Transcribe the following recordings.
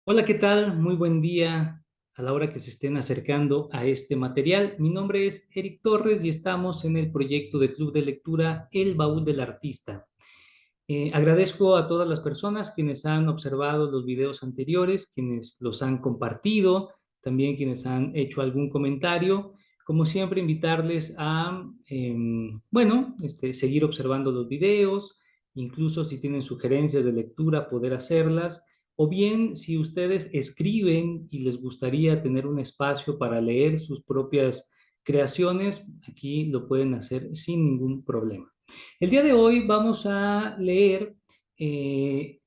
Hola, ¿qué tal? Muy buen día a la hora que se estén acercando a este material. Mi nombre es Eric Torres y estamos en el proyecto de Club de Lectura El Baúl del Artista. Agradezco a todas las personas quienes han observado los videos anteriores, quienes los han compartido, también quienes han hecho algún comentario. Como siempre, invitarles a, seguir observando los videos, incluso si tienen sugerencias de lectura, poder hacerlas, o bien si ustedes escriben y les gustaría tener un espacio para leer sus propias creaciones, aquí lo pueden hacer sin ningún problema. El día de hoy vamos a leer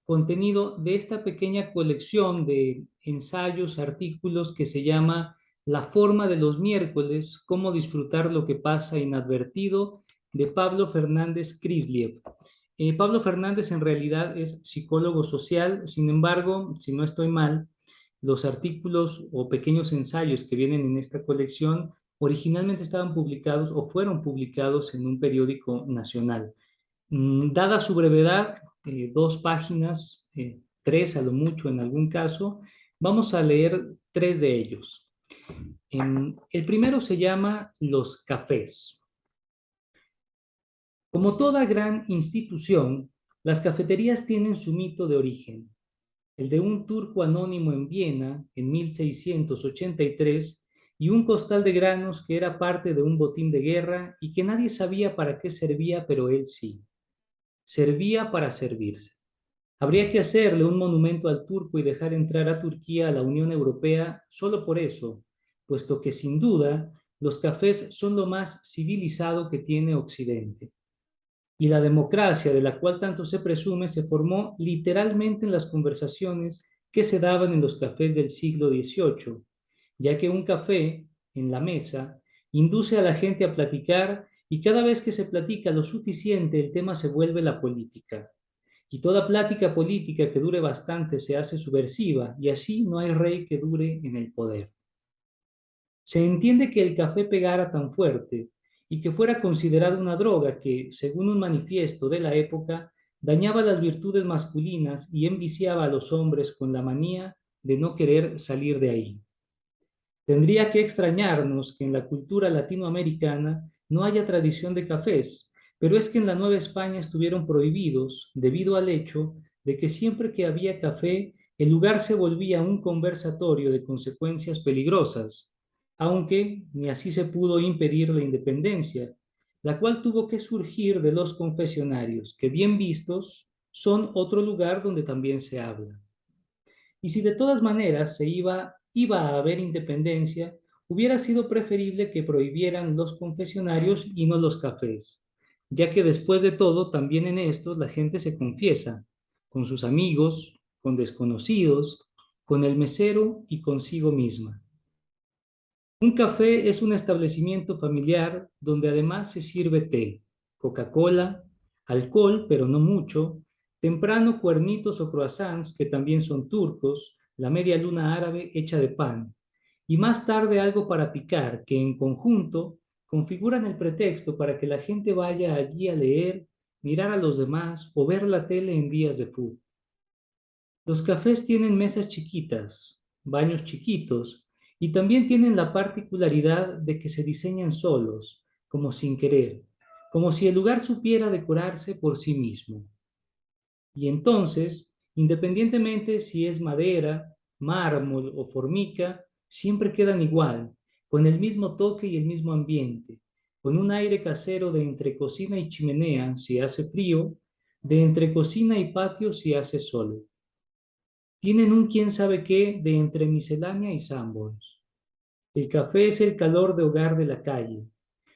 contenido de esta pequeña colección de ensayos, artículos que se llama La forma de los miércoles, cómo disfrutar lo que pasa inadvertido, de Pablo Fernández Krisliev. Pablo Fernández en realidad es psicólogo social, sin embargo, si no estoy mal, los artículos o pequeños ensayos que vienen en esta colección originalmente estaban publicados o fueron publicados en un periódico nacional. Dada su brevedad, 2 páginas, 3 a lo mucho en algún caso, vamos a leer 3 de ellos. El primero se llama Los cafés. Como toda gran institución, las cafeterías tienen su mito de origen, el de un turco anónimo en Viena en 1683 y un costal de granos que era parte de un botín de guerra y que nadie sabía para qué servía, pero él sí. Servía para servirse. Habría que hacerle un monumento al turco y dejar entrar a Turquía a la Unión Europea solo por eso, puesto que sin duda los cafés son lo más civilizado que tiene Occidente. Y la democracia de la cual tanto se presume se formó literalmente en las conversaciones que se daban en los cafés del siglo XVIII, ya que un café en la mesa induce a la gente a platicar y cada vez que se platica lo suficiente el tema se vuelve la política. Y toda plática política que dure bastante se hace subversiva y así no hay rey que dure en el poder. Se entiende que el café pegara tan fuerte y que fuera considerado una droga que, según un manifiesto de la época, dañaba las virtudes masculinas y enviciaba a los hombres con la manía de no querer salir de ahí. Tendría que extrañarnos que en la cultura latinoamericana no haya tradición de cafés, pero es que en la Nueva España estuvieron prohibidos debido al hecho de que siempre que había café, el lugar se volvía un conversatorio de consecuencias peligrosas, aunque ni así se pudo impedir la independencia, la cual tuvo que surgir de los confesionarios, que bien vistos son otro lugar donde también se habla. Y si de todas maneras iba a haber independencia, hubiera sido preferible que prohibieran los confesionarios y no los cafés, ya que después de todo, también en estos la gente se confiesa, con sus amigos, con desconocidos, con el mesero y consigo misma. Un café es un establecimiento familiar donde además se sirve té, Coca-Cola, alcohol, pero no mucho, temprano cuernitos o croissants, que también son turcos, la media luna árabe hecha de pan, y más tarde algo para picar, que en conjunto configuran el pretexto para que la gente vaya allí a leer, mirar a los demás o ver la tele en días de fútbol. Los cafés tienen mesas chiquitas, baños chiquitos y también tienen la particularidad de que se diseñan solos, como sin querer, como si el lugar supiera decorarse por sí mismo. Y entonces, independientemente si es madera, mármol o formica, siempre quedan igual, con el mismo toque y el mismo ambiente, con un aire casero de entre cocina y chimenea si hace frío, de entre cocina y patio si hace sol. Tienen un quién sabe qué de entre miscelánea y Sanborns. El café es el calor de hogar de la calle.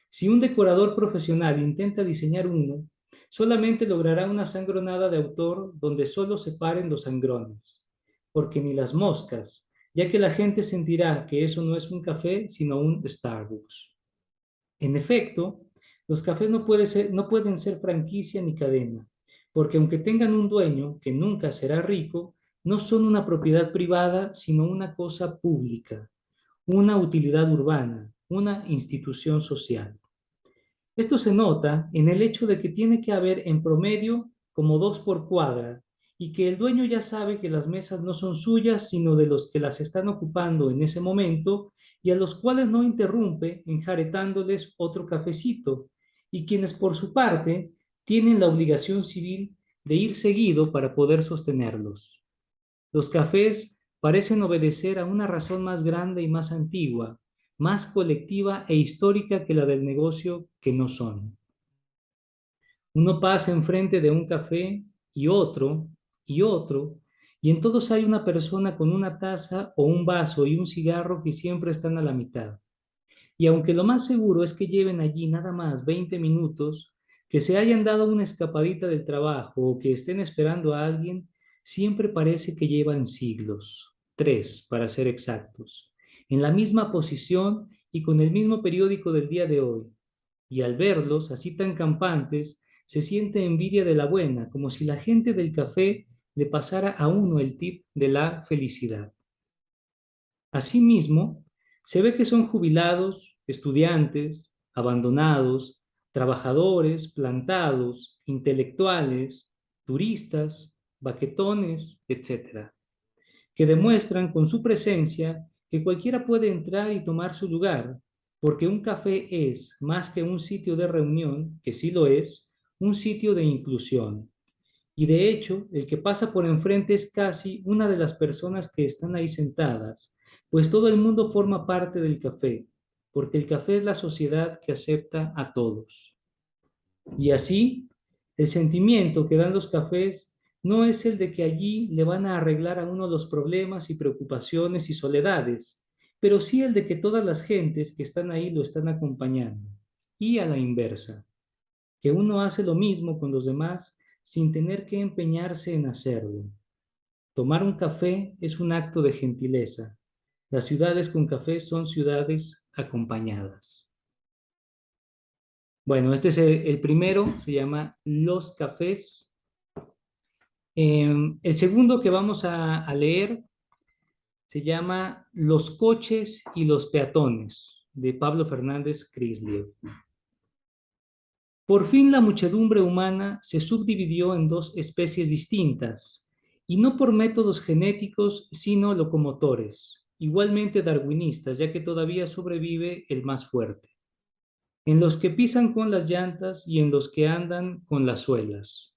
Si un decorador profesional intenta diseñar uno, solamente logrará una sangronada de autor donde solo se paren los sangrones, porque ni las moscas, ya que la gente sentirá que eso no es un café, sino un Starbucks. En efecto, los cafés no pueden ser franquicia ni cadena, porque aunque tengan un dueño que nunca será rico, no son una propiedad privada, sino una cosa pública, una utilidad urbana, una institución social. Esto se nota en el hecho de que tiene que haber en promedio como 2 por cuadra y que el dueño ya sabe que las mesas no son suyas, sino de los que las están ocupando en ese momento y a los cuales no interrumpe enjaretándoles otro cafecito, y quienes por su parte tienen la obligación civil de ir seguido para poder sostenerlos. Los cafés parecen obedecer a una razón más grande y más antigua, más colectiva e histórica que la del negocio que no son. Uno pasa enfrente de un café y otro, y en todos hay una persona con una taza o un vaso y un cigarro que siempre están a la mitad. Y aunque lo más seguro es que lleven allí nada más 20 minutos, que se hayan dado una escapadita del trabajo o que estén esperando a alguien, siempre parece que llevan siglos, 3 para ser exactos, en la misma posición y con el mismo periódico del día de hoy. Y al verlos así tan campantes, se siente envidia de la buena, como si la gente del café le pasara a uno el tip de la felicidad. Asimismo, se ve que son jubilados, estudiantes, abandonados, trabajadores, plantados, intelectuales, turistas, baquetones, etcétera, que demuestran con su presencia que cualquiera puede entrar y tomar su lugar, porque un café es, más que un sitio de reunión, que sí lo es, un sitio de inclusión. Y de hecho, el que pasa por enfrente es casi una de las personas que están ahí sentadas, pues todo el mundo forma parte del café, porque el café es la sociedad que acepta a todos. Y así, el sentimiento que dan los cafés no es el de que allí le van a arreglar a uno los problemas y preocupaciones y soledades, pero sí el de que todas las gentes que están ahí lo están acompañando. Y a la inversa, que uno hace lo mismo con los demás sin tener que empeñarse en hacerlo. Tomar un café es un acto de gentileza. Las ciudades con café son ciudades acompañadas. Bueno, este es el primero, se llama Los Cafés. El segundo que vamos a leer se llama Los coches y los peatones, de Pablo Fernández Crislio. Por fin la muchedumbre humana se subdividió en dos especies distintas, y no por métodos genéticos, sino locomotores, igualmente darwinistas, ya que todavía sobrevive el más fuerte, en los que pisan con las llantas y en los que andan con las suelas.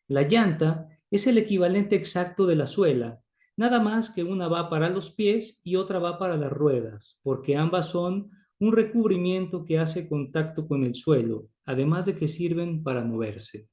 La llanta es el equivalente exacto de la suela, nada más que una va para los pies y otra va para las ruedas, porque ambas son un recubrimiento que hace contacto con el suelo, además de que sirven para moverse.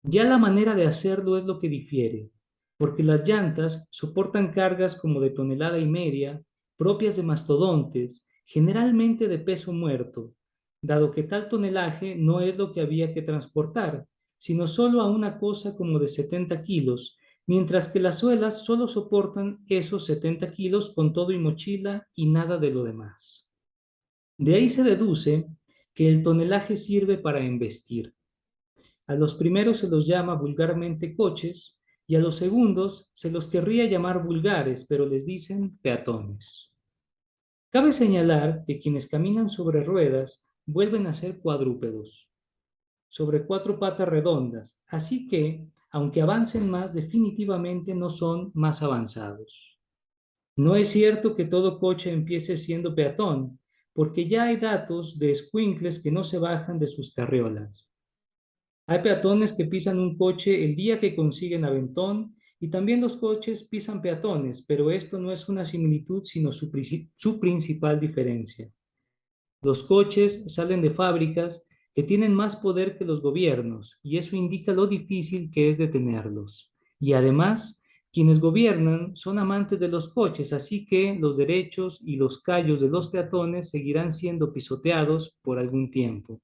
Ya la manera de hacerlo es lo que difiere, porque las llantas soportan cargas como de tonelada y media, propias de mastodontes, generalmente de peso muerto, dado que tal tonelaje no es lo que había que transportar, sino solo a una cosa como de 70 kilos, mientras que las suelas solo soportan esos 70 kilos con todo y mochila y nada de lo demás. De ahí se deduce que el tonelaje sirve para embestir. A los primeros se los llama vulgarmente coches y a los segundos se los querría llamar vulgares, pero les dicen peatones. Cabe señalar que quienes caminan sobre ruedas vuelven a ser cuadrúpedos, sobre cuatro patas redondas, así que, aunque avancen más, definitivamente no son más avanzados. No es cierto que todo coche empiece siendo peatón, porque ya hay datos de escuincles que no se bajan de sus carriolas. Hay peatones que pisan un coche el día que consiguen aventón y también los coches pisan peatones, pero esto no es una similitud sino su principal diferencia. Los coches salen de fábricas que tienen más poder que los gobiernos y eso indica lo difícil que es detenerlos. Y además, quienes gobiernan son amantes de los coches, así que los derechos y los callos de los peatones seguirán siendo pisoteados por algún tiempo.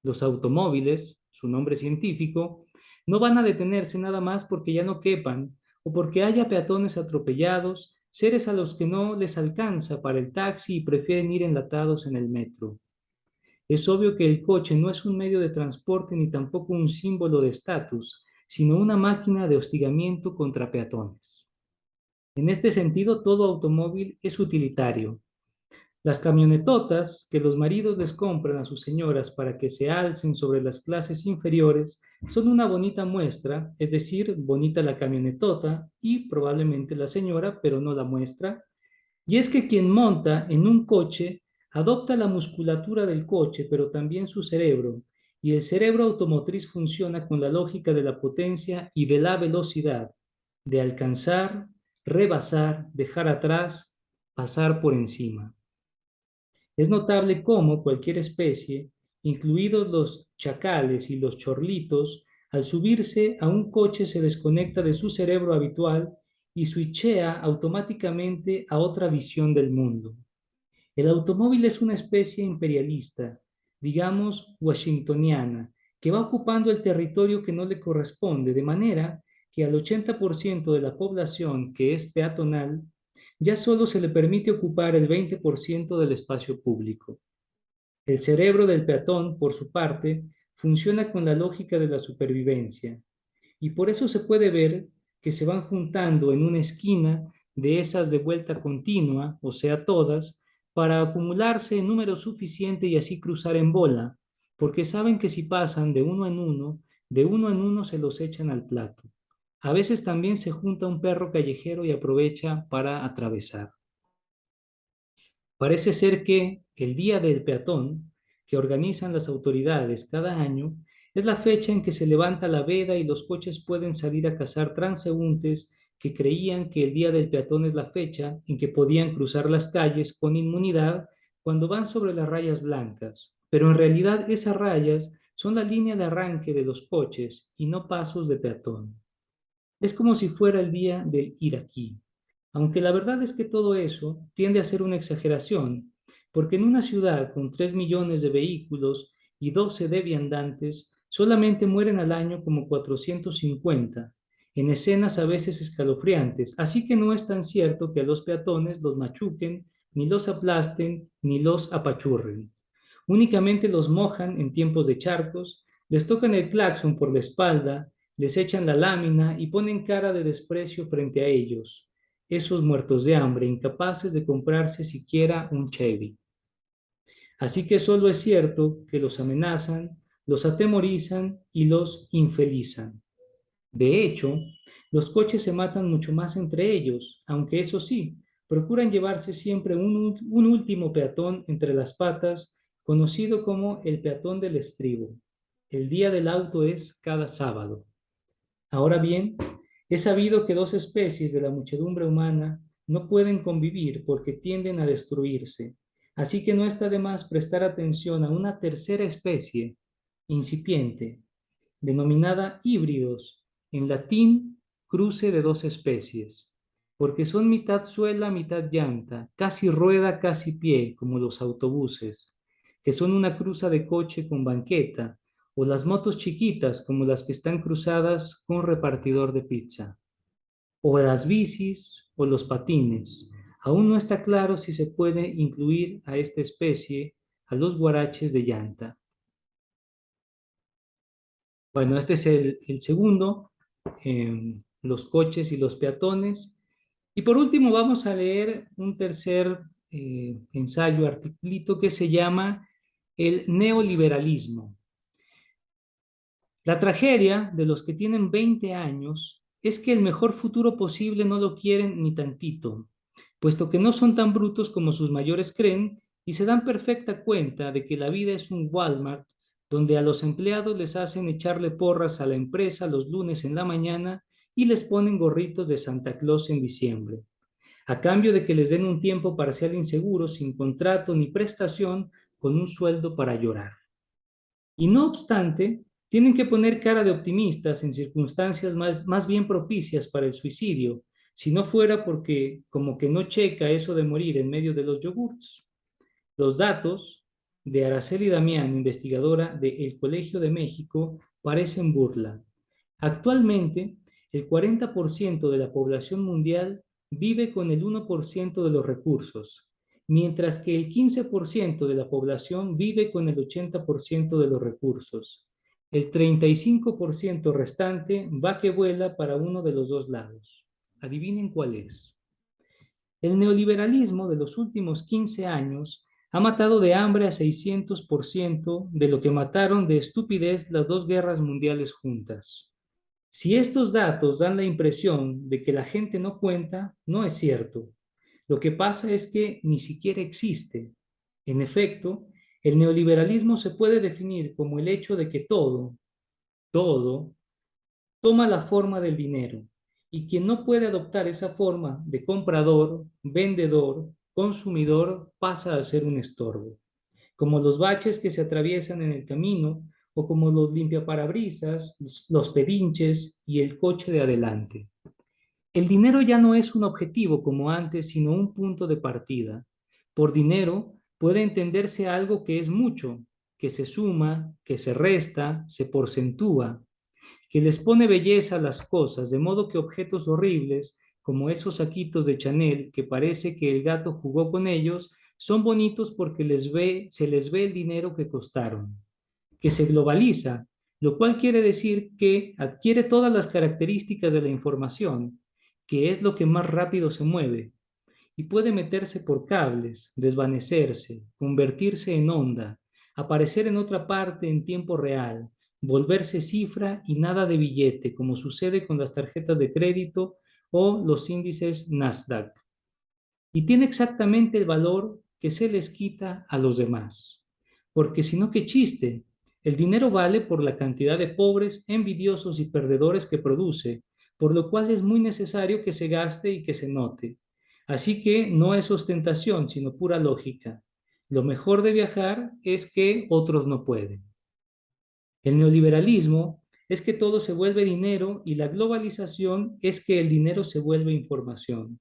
Los automóviles, su nombre científico, no van a detenerse nada más porque ya no quepan o porque haya peatones atropellados, seres a los que no les alcanza para el taxi y prefieren ir enlatados en el metro. Es obvio que el coche no es un medio de transporte ni tampoco un símbolo de estatus, sino una máquina de hostigamiento contra peatones. En este sentido, todo automóvil es utilitario. Las camionetotas que los maridos les compran a sus señoras para que se alcen sobre las clases inferiores son una bonita muestra, es decir, bonita la camionetota y probablemente la señora, pero no la muestra. Y es que quien monta en un coche adopta la musculatura del coche, pero también su cerebro. Y el cerebro automotriz funciona con la lógica de la potencia y de la velocidad, de alcanzar, rebasar, dejar atrás, pasar por encima. Es notable cómo cualquier especie, incluidos los chacales y los chorlitos, al subirse a un coche se desconecta de su cerebro habitual y switchea automáticamente a otra visión del mundo. El automóvil es una especie imperialista, digamos washingtoniana, que va ocupando el territorio que no le corresponde, de manera que al 80% de la población que es peatonal ya solo se le permite ocupar el 20% del espacio público. El cerebro del peatón, por su parte, funciona con la lógica de la supervivencia, y por eso se puede ver que se van juntando en una esquina de esas de vuelta continua, o sea, todas, para acumularse en número suficiente y así cruzar en bola, porque saben que si pasan de uno en uno se los echan al plato. A veces también se junta un perro callejero y aprovecha para atravesar. Parece ser que el Día del Peatón, que organizan las autoridades cada año, es la fecha en que se levanta la veda y los coches pueden salir a cazar transeúntes que creían que el Día del Peatón es la fecha en que podían cruzar las calles con inmunidad cuando van sobre las rayas blancas. Pero en realidad esas rayas son la línea de arranque de los coches y no pasos de peatón. Es como si fuera el día del iraquí, aunque la verdad es que todo eso tiende a ser una exageración, porque en una ciudad con 3 millones de vehículos y 12 de viandantes, solamente mueren al año como 450, en escenas a veces escalofriantes, así que no es tan cierto que a los peatones los machuquen, ni los aplasten, ni los apachurren. Únicamente los mojan en tiempos de charcos, les tocan el claxon por la espalda, les echan la lámina y ponen cara de desprecio frente a ellos, esos muertos de hambre, incapaces de comprarse siquiera un Chevy. Así que solo es cierto que los amenazan, los atemorizan y los infelizan. De hecho, los coches se matan mucho más entre ellos, aunque eso sí, procuran llevarse siempre un último peatón entre las patas, conocido como el peatón del estribo. El día del auto es cada sábado. Ahora bien, es sabido que dos especies de la muchedumbre humana no pueden convivir porque tienden a destruirse, así que no está de más prestar atención a una tercera especie, incipiente, denominada híbridos, en latín cruce de dos especies, porque son mitad suela, mitad llanta, casi rueda, casi pie, como los autobuses, que son una cruza de coche con banqueta, o las motos chiquitas, como las que están cruzadas con repartidor de pizza, o las bicis o los patines. Aún no está claro si se puede incluir a esta especie a los guaraches de llanta. Bueno, este es el segundo, los coches y los peatones. Y por último vamos a leer un tercer ensayo, articulito que se llama El neoliberalismo. La tragedia de los que tienen 20 años es que el mejor futuro posible no lo quieren ni tantito, puesto que no son tan brutos como sus mayores creen y se dan perfecta cuenta de que la vida es un Walmart donde a los empleados les hacen echarle porras a la empresa los lunes en la mañana y les ponen gorritos de Santa Claus en diciembre, a cambio de que les den un tiempo parcial inseguro, sin contrato ni prestación, con un sueldo para llorar. Y no obstante, tienen que poner cara de optimistas en circunstancias más bien propicias para el suicidio, si no fuera porque como que no checa eso de morir en medio de los yogurts. Los datos de Araceli Damián, investigadora del Colegio de México, parecen burla. Actualmente, el 40% de la población mundial vive con el 1% de los recursos, mientras que el 15% de la población vive con el 80% de los recursos. El 35% restante va que vuela para uno de los dos lados. Adivinen cuál es. El neoliberalismo de los últimos 15 años Ha matado de hambre a 600% de lo que mataron de estupidez las dos guerras mundiales juntas. Si estos datos dan la impresión de que la gente no cuenta, no es cierto. Lo que pasa es que ni siquiera existe. En efecto, el neoliberalismo se puede definir como el hecho de que todo, toma la forma del dinero, y quien no puede adoptar esa forma de comprador, vendedor, consumidor, pasa a ser un estorbo, como los baches que se atraviesan en el camino o como los limpiaparabrisas, los pedinches y el coche de adelante. El dinero ya no es un objetivo como antes, sino un punto de partida. Por dinero puede entenderse algo que es mucho, que se suma, que se resta, se porcentúa, que les pone belleza a las cosas, de modo que objetos horribles, como esos saquitos de Chanel, que parece que el gato jugó con ellos, son bonitos porque se les ve el dinero que costaron, que se globaliza, lo cual quiere decir que adquiere todas las características de la información, que es lo que más rápido se mueve, y puede meterse por cables, desvanecerse, convertirse en onda, aparecer en otra parte en tiempo real, volverse cifra y nada de billete, como sucede con las tarjetas de crédito o los índices Nasdaq. Y tiene exactamente el valor que se les quita a los demás. Porque si no, qué chiste. El dinero vale por la cantidad de pobres, envidiosos y perdedores que produce, por lo cual es muy necesario que se gaste y que se note. Así que no es ostentación, sino pura lógica. Lo mejor de viajar es que otros no pueden. El neoliberalismo es que todo se vuelve dinero y la globalización es que el dinero se vuelve información.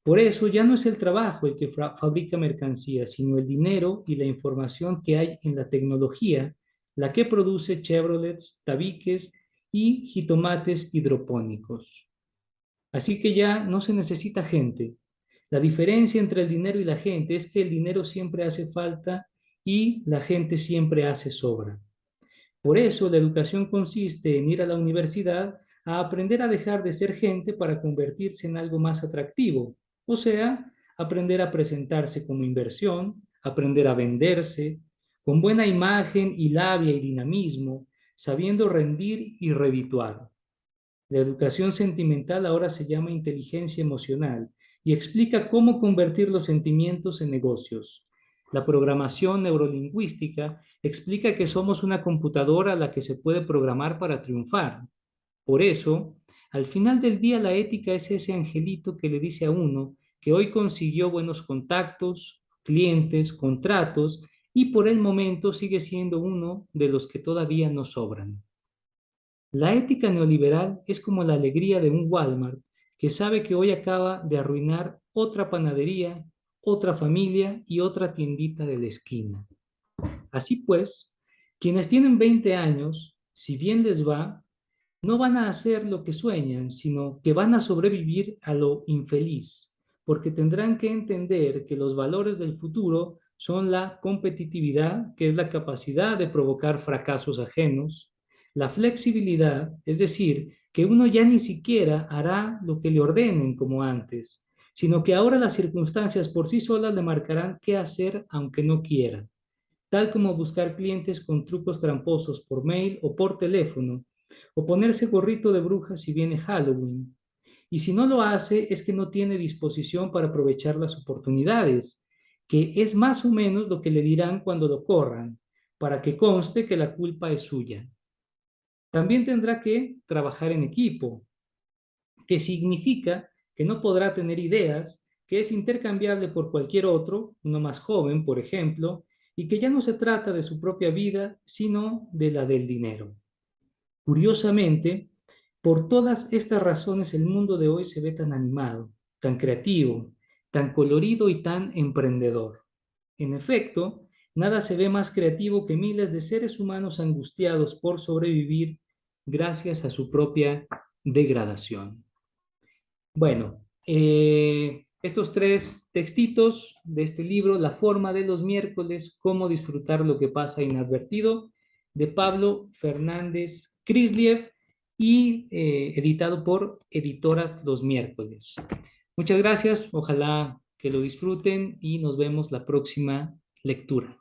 Por eso ya no es el trabajo el que fabrica mercancías, sino el dinero y la información que hay en la tecnología, la que produce Chevrolets, tabiques y jitomates hidropónicos. Así que ya no se necesita gente. La diferencia entre el dinero y la gente es que el dinero siempre hace falta y la gente siempre hace sobra. Por eso la educación consiste en ir a la universidad a aprender a dejar de ser gente para convertirse en algo más atractivo, o sea, aprender a presentarse como inversión, aprender a venderse, con buena imagen y labia y dinamismo, sabiendo rendir y redituar. La educación sentimental ahora se llama inteligencia emocional y explica cómo convertir los sentimientos en negocios. La programación neurolingüística explica que somos una computadora a la que se puede programar para triunfar. Por eso, al final del día la ética es ese angelito que le dice a uno que hoy consiguió buenos contactos, clientes, contratos y por el momento sigue siendo uno de los que todavía no sobran. La ética neoliberal es como la alegría de un Walmart que sabe que hoy acaba de arruinar otra panadería, otra familia y otra tiendita de la esquina. Así pues, quienes tienen 20 años, si bien les va, no van a hacer lo que sueñan, sino que van a sobrevivir a lo infeliz, porque tendrán que entender que los valores del futuro son la competitividad, que es la capacidad de provocar fracasos ajenos, la flexibilidad, es decir, que uno ya ni siquiera hará lo que le ordenen como antes, sino que ahora las circunstancias por sí solas le marcarán qué hacer aunque no quiera, tal como buscar clientes con trucos tramposos por mail o por teléfono, o ponerse gorrito de bruja si viene Halloween. Y si no lo hace, es que no tiene disposición para aprovechar las oportunidades, que es más o menos lo que le dirán cuando lo corran, para que conste que la culpa es suya. También tendrá que trabajar en equipo, que significa que no podrá tener ideas, que es intercambiable por cualquier otro, uno más joven, por ejemplo, y que ya no se trata de su propia vida, sino de la del dinero. Curiosamente, por todas estas razones el mundo de hoy se ve tan animado, tan creativo, tan colorido y tan emprendedor. En efecto, nada se ve más creativo que miles de seres humanos angustiados por sobrevivir gracias a su propia degradación. Bueno, estos tres textitos de este libro, La forma de los miércoles, cómo disfrutar lo que pasa inadvertido, de Pablo Fernández Crisliev y editado por Editoras Los Miércoles. Muchas gracias, ojalá que lo disfruten y nos vemos la próxima Lectura.